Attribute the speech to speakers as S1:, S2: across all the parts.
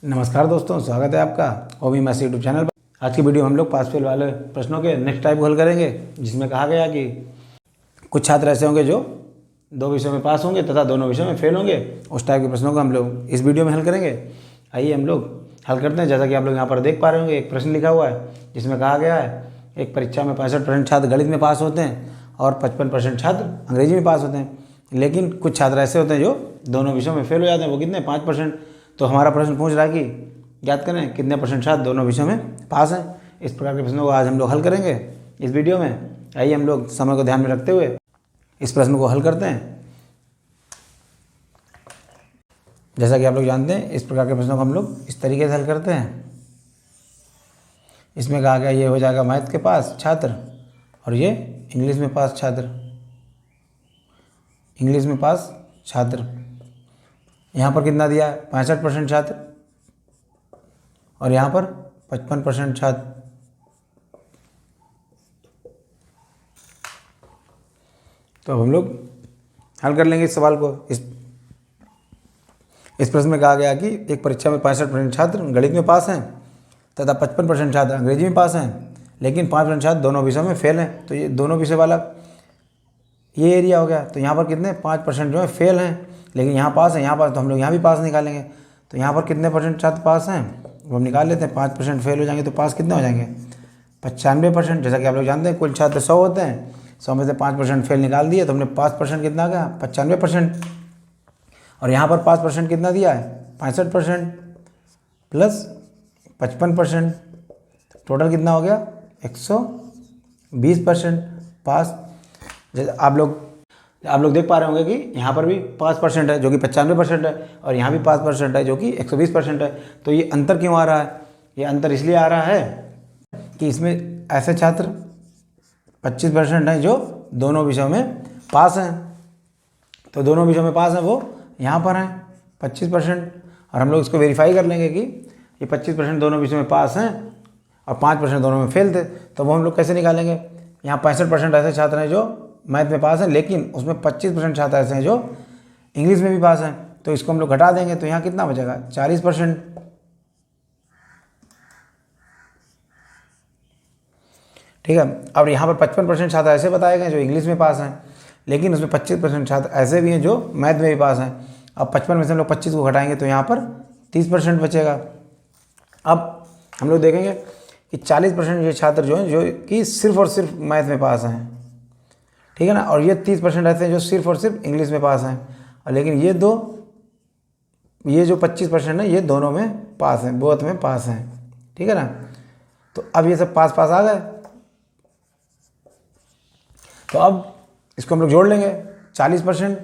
S1: नमस्कार दोस्तों, स्वागत है आपका हॉबी मैथ्स यूट्यूब चैनल पर। आज की वीडियो हम लोग पास फेल वाले प्रश्नों के नेक्स्ट टाइप को हल करेंगे, जिसमें कहा गया कि कुछ छात्र ऐसे होंगे जो 2 विषयों में पास होंगे तथा दोनों विषयों में फेल होंगे। उस टाइप के प्रश्नों को हम लोग इस वीडियो में हल करेंगे। आइए हम लोग हल करते हैं। जैसा कि आप लोग यहाँ पर देख पा रहे होंगे, एक प्रश्न लिखा हुआ है जिसमें कहा गया है एक परीक्षा में 65% छात्र गणित में पास होते हैं और 55% छात्र अंग्रेजी में पास होते हैं, लेकिन कुछ छात्र ऐसे होते हैं जो दोनों विषयों में फेल हो जाते हैं। वो कितने? 5%। तो हमारा प्रश्न पूछ रहा है कि याद करें कितने परसेंट छात्र दोनों विषयों में पास हैं। इस प्रकार के प्रश्नों को आज हम लोग हल करेंगे इस वीडियो में। आइए हम लोग समय को ध्यान में रखते हुए इस प्रश्न को हल करते हैं। जैसा कि आप लोग जानते हैं, इस प्रकार के प्रश्नों को हम लोग इस तरीके से हल करते हैं। इसमें कहा गया ये हो जाएगा मैथ के पास छात्र और ये इंग्लिश में पास छात्र। इंग्लिश में पास छात्र यहाँ पर कितना दिया है? 65% छात्र और यहाँ पर 55% छात्र। तो अब हम लोग हल कर लेंगे इस सवाल को। इस प्रश्न में कहा गया कि एक परीक्षा में 65% छात्र गणित में पास हैं तथा 55% छात्र अंग्रेजी में पास हैं, लेकिन 5% छात्र दोनों विषयों में फेल हैं। तो ये दोनों विषय वाला ये एरिया हो गया। तो यहाँ पर कितने? 5% जो है फेल हैं, लेकिन यहाँ पास है, यहाँ पास। तो हम लोग यहाँ भी पास निकालेंगे। तो यहाँ पर कितने परसेंट छात्र पास हैं वो हम निकाल लेते हैं। 5% फेल हो जाएंगे तो पास कितने हो जाएंगे? 95%। जैसा कि आप लोग जानते हैं कुल छात्र 100 होते हैं, 100 में से 5% फेल निकाल दिए तो हमने 5% कितना आ गया? 95%। और यहाँ पर 5% कितना दिया है? 65% प्लस 55%, टोटल कितना हो गया? 120% पास। जैसे आप लोग देख पा रहे होंगे कि यहाँ पर भी 5% है जो कि 95% है, और यहाँ भी 5% है जो कि 120% है। तो ये अंतर क्यों आ रहा है? ये अंतर इसलिए आ रहा है कि इसमें ऐसे छात्र 25% हैं जो दोनों विषयों में पास हैं। तो दोनों विषयों में पास हैं वो यहाँ पर हैं 25%, और हम लोग इसको वेरीफाई कर लेंगे कि ये 25% दोनों विषयों में पास हैं और 5% दोनों में फेल थे। तो वो हम लोग कैसे निकालेंगे? यहाँ 65% ऐसे छात्र हैं जो मैथ में पास हैं, लेकिन उसमें 25% छात्र ऐसे हैं जो इंग्लिश में भी पास हैं। तो इसको हम लोग घटा देंगे तो यहाँ कितना बचेगा? 40%। ठीक है। अब यहाँ पर 55% छात्र ऐसे बताए गए जो इंग्लिश में पास हैं, लेकिन उसमें 25% छात्र ऐसे भी हैं जो मैथ में भी पास हैं। अब 55 में से हम लोग 25 को घटाएंगे तो यहाँ पर 30% बचेगा। अब हम लोग देखेंगे कि 40% ये छात्र जो हैं जो कि सिर्फ और सिर्फ मैथ में पास हैं, ठीक है ना, और ये 30% ऐसे हैं जो सिर्फ और सिर्फ इंग्लिश में पास हैं। और लेकिन ये जो 25% है ये दोनों में पास हैं, बोथ में पास हैं, ठीक है ना। तो अब ये सब पास पास आ गए। तो अब इसको हम लोग जोड़ लेंगे। 40%,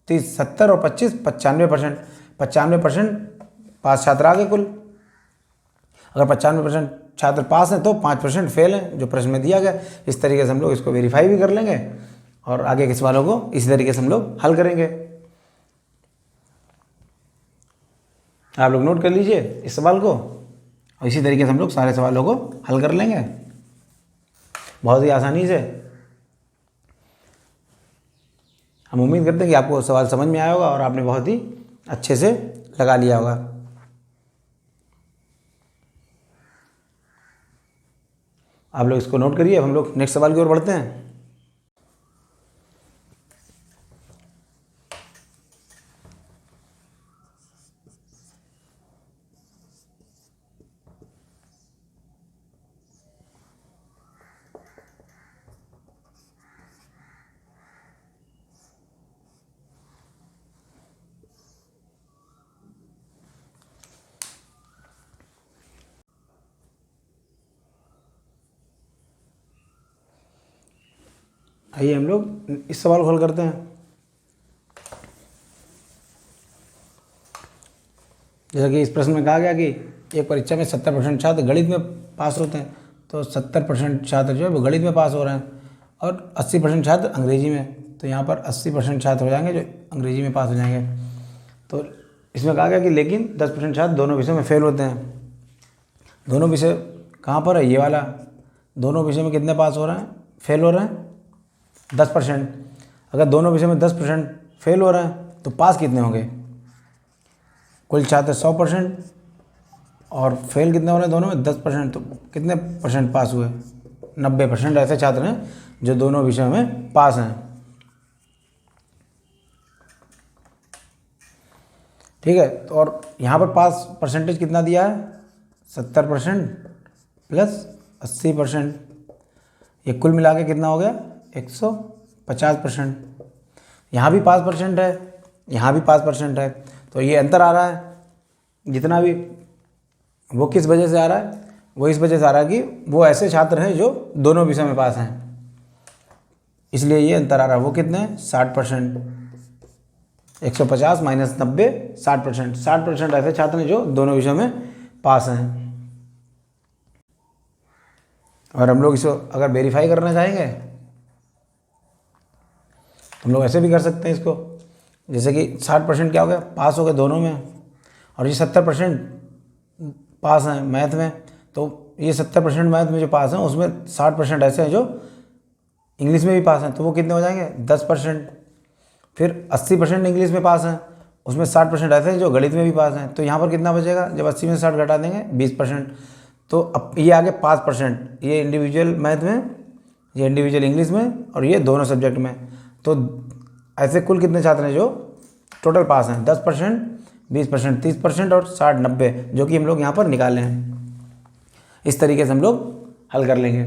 S1: 30, 70 और 25, 95%। 95% पास छात्र आ गए कुल। अगर 95% छात्र पास हैं तो 5% फेल हैं जो प्रश्न में दिया गया। इस तरीके से हम लोग इसको वेरीफाई भी कर लेंगे और आगे के सवालों को इसी तरीके से हम लोग हल करेंगे। आप लोग नोट कर लीजिए इस सवाल को, और इसी तरीके से हम लोग सारे सवालों को हल कर लेंगे बहुत ही आसानी से। हम उम्मीद करते हैं कि आपको सवाल समझ में आया होगा और आपने बहुत ही अच्छे से लगा लिया होगा। आप लोग इसको नोट करिए। अब हम लोग नेक्स्ट सवाल की ओर बढ़ते हैं। आइए हम लोग इस सवाल को हल करते हैं। जैसा कि इस प्रश्न में कहा गया कि एक परीक्षा में 70% छात्र गणित में पास होते हैं, तो 70% छात्र जो है वो गणित में पास हो रहे हैं और 80% छात्र अंग्रेजी में। तो यहाँ पर 80% छात्र हो जाएंगे जो अंग्रेजी में पास हो जाएंगे। तो इसमें कहा गया कि लेकिन 10% छात्र दोनों विषयों में फेल होते हैं। दोनों विषय कहाँ पर है? ये वाला। दोनों विषय में कितने पास हो रहे हैं? फेल हो रहे हैं 10%। अगर दोनों विषय में 10% फेल हो रहे हैं तो पास कितने होंगे? कुल छात्र 100%, और फेल कितने हो रहे हैं दोनों में? 10%। तो कितने परसेंट पास हुए? 90% ऐसे छात्र हैं जो दोनों विषयों में पास हैं। ठीक है, तो और यहाँ पर पास परसेंटेज कितना दिया है? 70% प्लस 80%। ये कुल मिला के कितना हो गया? 150%। यहाँ भी 5% है, यहाँ भी 5% है, तो ये अंतर आ रहा है जितना भी। वो किस वजह से आ रहा है? वो इस वजह से आ रहा है कि वो ऐसे छात्र हैं जो दोनों विषय में पास हैं, इसलिए ये अंतर आ रहा है। वो कितने हैं? 60%। 150 माइनस 90, 60%। 60% ऐसे छात्र हैं जो दोनों विषयों में पास हैं। और हम लोग इसको अगर वेरीफाई करना चाहेंगे हम लोग ऐसे भी कर सकते हैं इसको, जैसे कि 60% क्या हो गया? पास हो गए दोनों में, और ये 70% पास हैं मैथ में, तो ये 70% मैथ में जो पास हैं उसमें 60% ऐसे हैं जो इंग्लिश में भी पास हैं, तो वो कितने हो जाएंगे? 10%। फिर 80% इंग्लिश में पास हैं, उसमें 60% ऐसे हैं जो गणित में भी पास हैं, तो यहाँ पर कितना बचेगा? जब 80 में से 60 घटा देंगे 20%। तो अब ये आगे 5%, ये इंडिविजुअल मैथ में, ये इंडिविजुअल इंग्लिश में, और ये दोनों सब्जेक्ट में। तो ऐसे कुल कितने छात्र हैं जो टोटल पास हैं? 10%, 20%, 30% और 60, 90, जो कि हम लोग यहाँ पर निकाले हैं। इस तरीके से हम लोग हल कर लेंगे।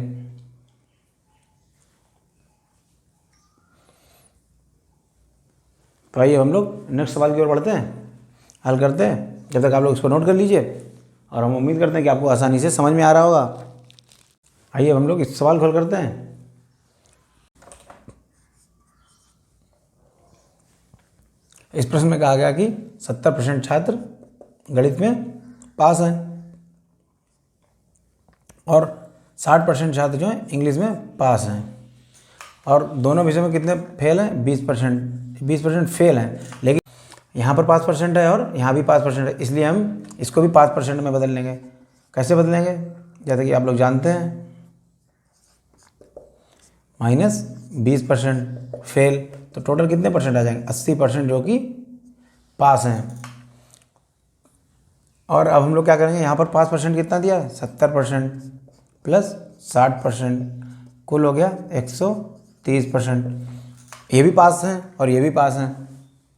S1: तो आइए हम लोग नेक्स्ट सवाल की ओर बढ़ते हैं, हल करते हैं। जब तक आप लोग इसको नोट कर लीजिए, और हम उम्मीद करते हैं कि आपको आसानी से समझ में आ रहा होगा। आइए हम लोग इस सवाल को हल करते हैं। इस प्रश्न में कहा गया कि 70% छात्र गणित में पास हैं और 60% छात्र जो हैं इंग्लिश में पास हैं, और दोनों विषय में कितने फेल हैं? 20% फेल हैं। लेकिन यहाँ पर 5% है और यहाँ भी 5% है, इसलिए हम इसको भी 5% में बदल लेंगे। कैसे बदलेंगे? जैसे कि आप लोग जानते हैं, माइनस 20% फेल, तो टोटल कितने परसेंट आ जाएंगे? 80% जो कि पास हैं। और अब हम लोग क्या करेंगे? यहाँ पर 5% कितना दिया है? 70% प्लस 60%, कुल हो गया 130%। ये भी पास हैं और ये भी पास हैं,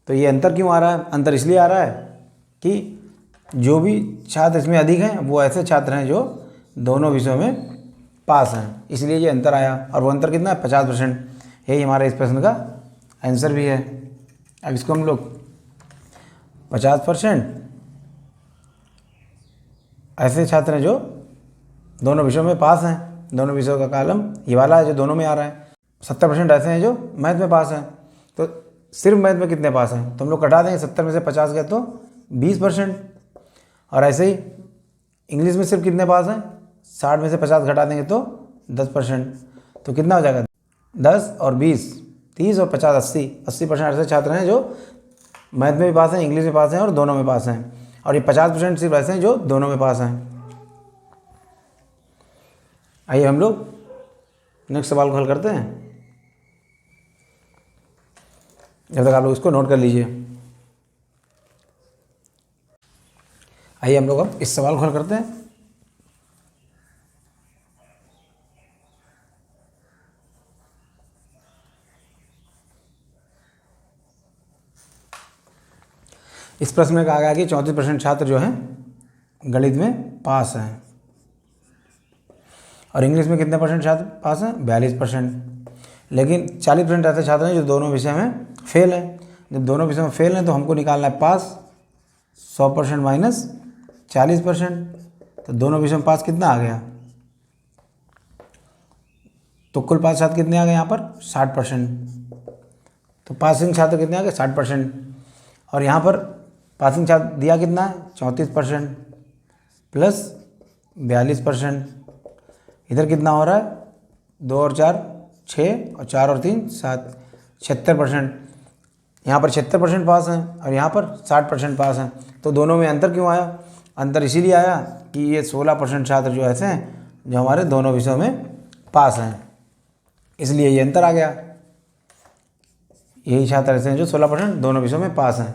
S1: तो ये अंतर क्यों आ रहा है? अंतर इसलिए आ रहा है कि जो भी छात्र इसमें अधिक हैं वो ऐसे छात्र हैं जो दोनों विषयों में पास हैं, इसलिए ये अंतर आया। और वो अंतर कितना है? 50%। यही हमारे इस प्रश्न का आंसर भी है। अब इसको हम लोग 50% ऐसे छात्र हैं जो दोनों विषयों में पास हैं, दोनों विषयों का कॉलम ये वाला है जो दोनों में आ रहा है। 70% ऐसे हैं जो मैथ में पास हैं, तो सिर्फ मैथ में कितने पास हैं? तो हम लोग कटा देंगे, 70 में से 50 गए तो 20%। और ऐसे ही इंग्लिश में सिर्फ कितने पास हैं? 60 में से 50 घटा देंगे तो 10%। तो कितना हो जाएगा? 10 और 20, 30 और 50, 80% ऐसे छात्र हैं जो मैथ में भी पास हैं, इंग्लिश में पास हैं और दोनों में पास हैं। और ये 50% सिर्फ ऐसे हैं जो दोनों में पास हैं। आइए हम लोग नेक्स्ट सवाल को हल करते हैं। जब तक आप लोग इसको नोट कर लीजिए। आइए हम लोग अब इस सवाल को हल करते हैं। इस प्रश्न में कहा गया कि 34% छात्र जो हैं गणित में पास हैं, और इंग्लिश में कितने परसेंट छात्र पास हैं? 42%। लेकिन 40% ऐसे छात्र हैं जो दोनों विषय में फेल हैं। जब दोनों विषय में फेल हैं तो हमको निकालना है पास। 100% माइनस 40%, तो दोनों विषय में पास कितना आ गया? तो कुल पास छात्र कितने आ गए यहाँ पर? 60%। तो पासिंग छात्र कितने आ गए? 60%। और यहाँ पर पासिंग छात्र दिया कितना है? 34% प्लस 42%। इधर कितना हो रहा है? 2 और 4 6 और 4 और 3 7, 76%। यहाँ पर 76% पास हैं और यहाँ पर 60% पास हैं, तो दोनों में अंतर क्यों आया? अंतर इसीलिए आया कि ये 16% छात्र जो ऐसे हैं जो हमारे दोनों विषयों में पास हैं, इसलिए ये अंतर आ गया। यही छात्र ऐसे हैं जो 16% दोनों विषयों में पास हैं।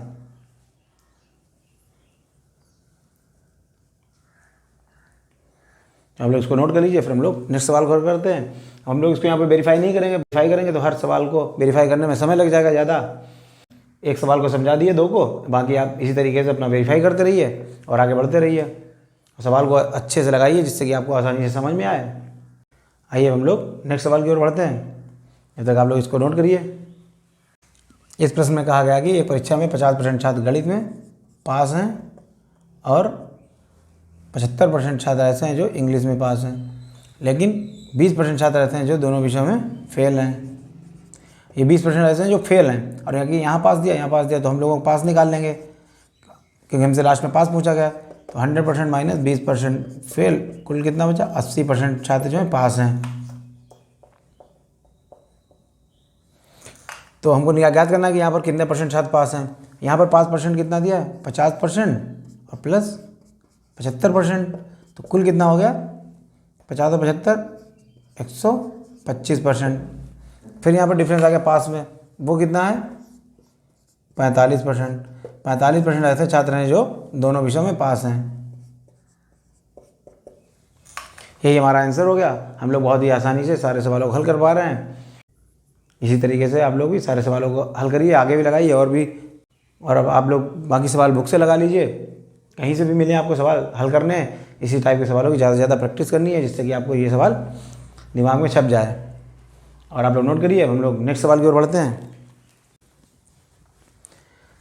S1: हम लोग इसको नोट कर लीजिए। फिर हम लोग नेक्स्ट सवाल को करते हैं। हम लोग इसको यहाँ पे वेरीफाई नहीं करेंगे, वेरीफाई करेंगे तो हर सवाल को वेरीफाई करने में समय लग जाएगा ज़्यादा। एक सवाल को समझा दिए 2 को, बाकी आप इसी तरीके से अपना वेरीफाई करते रहिए और आगे बढ़ते रहिए। सवाल को अच्छे से लगाइए जिससे कि आपको आसानी से समझ में आए। आइए हम लोग नेक्स्ट सवाल की ओर बढ़ते हैं। जब तक आप लोग इसको नोट करिए। इस प्रश्न में कहा गया कि एक परीक्षा में 50% छात्र गणित में पास हैं और 75% छात्र ऐसे हैं जो इंग्लिश में पास हैं, लेकिन 20% छात्र ऐसे हैं जो दोनों विषयों में फेल हैं। ये 20% ऐसे हैं जो फेल हैं और यहाँ पास दिया तो हम लोगों को पास निकाल लेंगे क्योंकि हमसे लास्ट में पास पूछा गया। तो 100% माइनस 20% फेल, कुल कितना बचा? 80% छात्र जो हैं पास हैं। तो हमको ज्ञात करना है कि यहाँ पर कितने परसेंट छात्र पास हैं। यहाँ पर 5% कितना दिया है? 50% और प्लस 75%, तो कुल कितना हो गया? 50 और 75 125%। फिर यहाँ पर डिफरेंस आ गया पास में, वो कितना है? 45%। 45% ऐसे छात्र हैं जो दोनों विषयों में पास हैं। यही हमारा आंसर हो गया। हम लोग बहुत ही आसानी से सारे सवालों को हल कर पा रहे हैं। इसी तरीके से आप लोग भी सारे सवालों को हल करिए, आगे भी लगाइए और अब आप लोग बाकी सवाल बुक से लगा लीजिए, कहीं से भी मिले आपको सवाल हल करने हैं। इसी टाइप के सवालों की ज़्यादा से ज़्यादा प्रैक्टिस करनी है जिससे कि आपको ये सवाल दिमाग में छप जाए। और आप लोग नोट करिए। हम लोग नेक्स्ट सवाल की ओर बढ़ते हैं।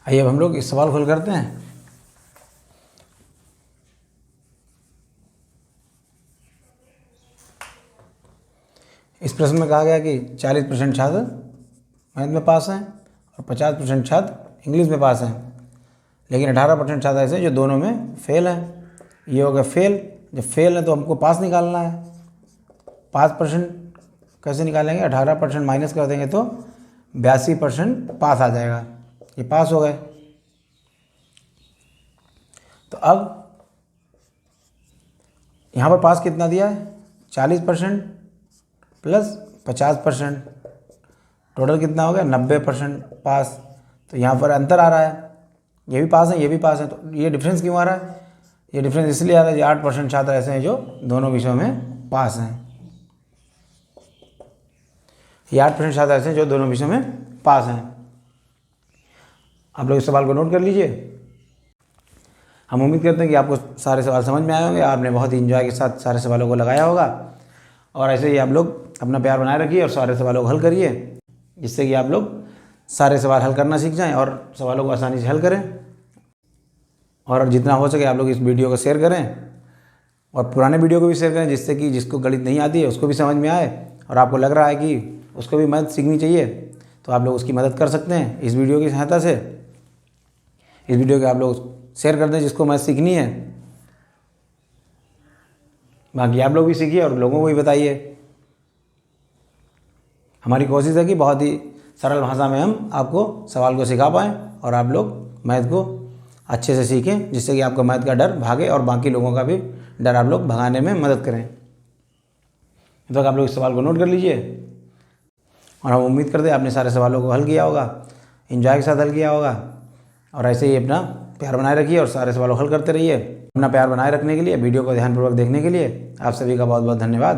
S1: आइए अब हम लोग इस सवाल को हल करते हैं। इस प्रश्न में कहा गया कि 40% छात्र मैथ में पास हैं और 50% छात्र इंग्लिश में पास हैं, लेकिन 18% छात्र ऐसे जो दोनों में फेल हैं। ये हो गया फेल। जब फेल है तो हमको पास निकालना है। 5% कैसे निकालेंगे? 18% माइनस कर देंगे तो 82% पास आ जाएगा। ये पास हो गए। तो अब यहाँ पर पास कितना दिया है? 40% प्लस 50%, टोटल कितना हो गया? 90% पास। तो यहाँ पर अंतर आ रहा है, ये भी पास है ये भी पास है, तो ये डिफरेंस क्यों आ रहा है? ये डिफरेंस इसलिए आ रहा है कि 8% छात्र ऐसे हैं जो दोनों विषयों में पास हैं। ये 8% छात्र ऐसे हैं जो दोनों विषयों में पास हैं। आप लोग इस सवाल को नोट कर लीजिए। हम उम्मीद करते हैं कि आपको सारे सवाल समझ में आए होंगे, आपने बहुत ही इंजॉय के साथ सारे सवालों को लगाया होगा। और ऐसे ही आप लोग अपना प्यार बनाए रखिए और सारे सवालों को हल करिए जिससे कि आप लोग सारे सवाल हल करना सीख जाएं और सवालों को आसानी से हल करें। और जितना हो सके आप लोग इस वीडियो को शेयर करें और पुराने वीडियो को भी शेयर करें जिससे कि जिसको गणित नहीं आती है उसको भी समझ में आए और आपको लग रहा है कि उसको भी मैथ सीखनी चाहिए तो आप लोग उसकी मदद कर सकते हैं इस वीडियो की सहायता से। इस वीडियो को आप लोग शेयर कर दें जिसको मैथ सीखनी है। बाकी आप लोग भी सीखिए और लोगों को भी बताइए। हमारी कोशिश है कि बहुत ही सरल भाषा में हम आपको सवाल को सिखा पाएँ और आप लोग मैथ को अच्छे से सीखें जिससे कि आपका मैथ का डर भागे और बाकी लोगों का भी डर आप लोग भगाने में मदद करें। तो आप लोग इस सवाल को नोट कर लीजिए और हम उम्मीद करते हैं आपने सारे सवालों को हल किया होगा, एंजॉय के साथ हल किया होगा। और ऐसे ही अपना प्यार बनाए रखिए और सारे सवालों को हल करते रहिए। अपना प्यार बनाए रखने के लिए, वीडियो को ध्यानपूर्वक देखने के लिए आप सभी का बहुत बहुत धन्यवाद।